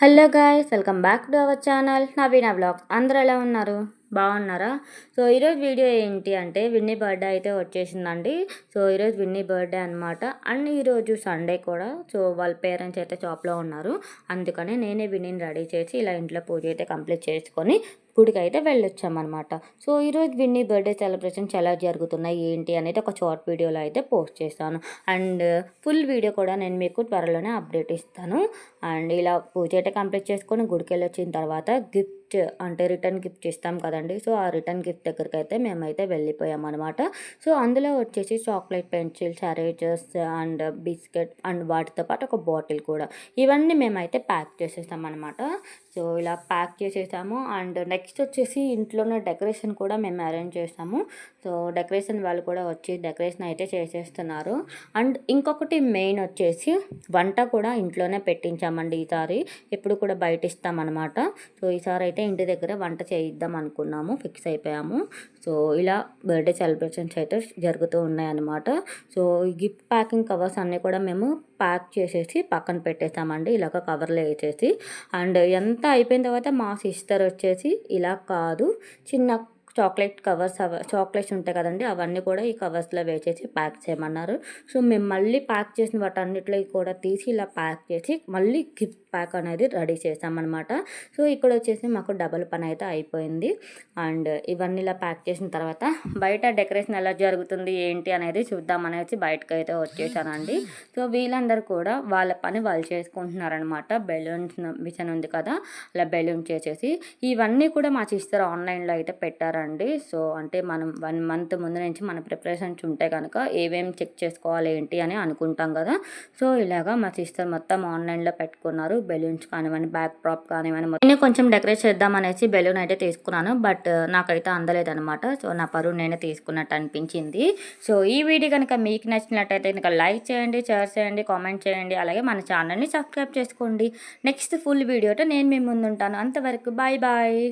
Hello guys, welcome back to our channel Naveena vlogs. అందరూ ఎలా ఉన్నారు? బాగున్నారా? సో ఈరోజు వీడియో ఏంటి అంటే విన్నీ బర్త్డే అయితే వచ్చేసిందండి. సో ఈరోజు విన్నీ బర్త్డే అనమాట. అండ్ ఈరోజు సండే కూడా. సో వాళ్ళ పేరెంట్స్ అయితే షాప్లో ఉన్నారు. అందుకనే నేనే విన్నీని రెడీ చేసి ఇలా ఇంట్లో పూజ అయితే కంప్లీట్ చేసుకొని గుడికి అయితే వెళ్ళొచ్చామన్నమాట. సో ఈరోజు విన్నీ బర్త్డే సెలబ్రేషన్స్ ఎలా జరుగుతున్నాయి ఏంటి అనేది ఒక షార్ట్ వీడియోలో అయితే పోస్ట్ చేస్తాను. అండ్ ఫుల్ వీడియో కూడా నేను మీకు త్వరలోనే అప్డేట్ ఇస్తాను. అండ్ ఇలా పూజ అయితే కంప్లీట్ చేసుకొని గుడికి వెళ్ళి వచ్చిన తర్వాత గిఫ్ట్ అంటే రిటర్న్ గిఫ్ట్ ఇస్తాం కదండి. సో ఆ రిటర్న్ గిఫ్ట్ దగ్గరికి అయితే మేమైతే వెళ్ళిపోయాం అనమాట. సో అందులో వచ్చేసి chocolate pencils, erasers and biscuit and వాటితో పాటు ఒక బాటిల్ కూడా, ఇవన్నీ మేమైతే ప్యాక్ చేసేసాం అనమాట. సో ఇలా ప్యాక్ చేసేసాము. అండ్ నెక్స్ట్ వచ్చేసి ఇంట్లోనే డెకరేషన్ కూడా మేము అరేంజ్ చేసాము. సో డెకరేషన్ వాళ్ళు కూడా వచ్చి డెకరేషన్ అయితే చేసేస్తున్నారు. అండ్ ఇంకొకటి మెయిన్ వచ్చేసి వంట కూడా ఇంట్లోనే పెట్టించామండి ఈసారి. ఎప్పుడు కూడా బయట ఇస్తామన్నమాట. సో ఈసారి అయితే ఇంటి దగ్గర వంట చేయిద్దాం అనుకున్నాము, ఫిక్స్ అయిపోయాము. సో ఇలా బర్త్డే సెలబ్రేషన్స్ అయితే జరుగుతూ ఉన్నాయన్నమాట. సో ఈ గిఫ్ట్ ప్యాకింగ్ కవర్స్ అన్నీ కూడా మేము ప్యాక్ చేసేసి పక్కన పెట్టేసామండి, ఇలాగ కవర్లో వేసేసి. అండ్ ఎంత అయిపోయిన తర్వాత మా సిస్టర్ వచ్చేసి ఇలా కాదు, చిన్న చాక్లెట్ కవర్స్ చాక్లెట్స్ ఉంటాయి కదండి, అవన్నీ కూడా ఈ కవర్స్లో వేసేసి ప్యాక్ చేయమన్నారు. సో మేము మళ్ళీ ప్యాక్ చేసిన వాటన్నిటిలో కూడా తీసి ఇలా ప్యాక్ చేసి మళ్ళీ గిఫ్ట్ ప్యాక్ అనేది రెడీ చేసామన్నమాట. సో ఇక్కడ వచ్చేసి మాకు డబల్ పని అయితే అయిపోయింది. అండ్ ఇవన్నీ ఇలా ప్యాక్ చేసిన తర్వాత బయట డెకరేషన్ ఎలా జరుగుతుంది ఏంటి అనేది చూద్దామనేసి బయటకు అయితే వచ్చేసానండి. సో వీళ్ళందరూ కూడా వాళ్ళ పని వాళ్ళు చేసుకుంటున్నారనమాట. బెలూన్స్ మిషన్ ఉంది కదా, అలా బెలూన్స్ చేసేసి ఇవన్నీ కూడా మా సిస్టర్ ఆన్లైన్లో అయితే పెట్టారండి. సో అంటే మనం 1 month ముందు నుంచి మన ప్రిపరేషన్స్ ఉంటే కనుక ఏవేమి చెక్ చేసుకోవాలి ఏంటి అని అనుకుంటాం కదా. సో ఇలాగా మా సిస్టర్ మొత్తం ఆన్లైన్లో పెట్టుకున్నారు. బెలూన్స్ కానివ్వండి, బ్యాక్ డ్రాప్ కానివ్వండి, నేను కొంచెం డెకరేట్ చేద్దాం అనేసి బెలూన్ అయితే తీసుకున్నాను. బట్ నాకైతే అందలేదనమాట. సో నా పరువు నేనే తీసుకున్నట్టు అనిపించింది. సో ఈ వీడియో కనుక మీకు నచ్చినట్టయితే కనుక లైక్ చేయండి, షేర్ చేయండి, కామెంట్ చేయండి. అలాగే మన ఛానల్ని సబ్స్క్రైబ్ చేసుకోండి. నెక్స్ట్ ఫుల్ వీడియోతో నేను మీ ముందు ఉంటాను. అంతవరకు బాయ్ బాయ్.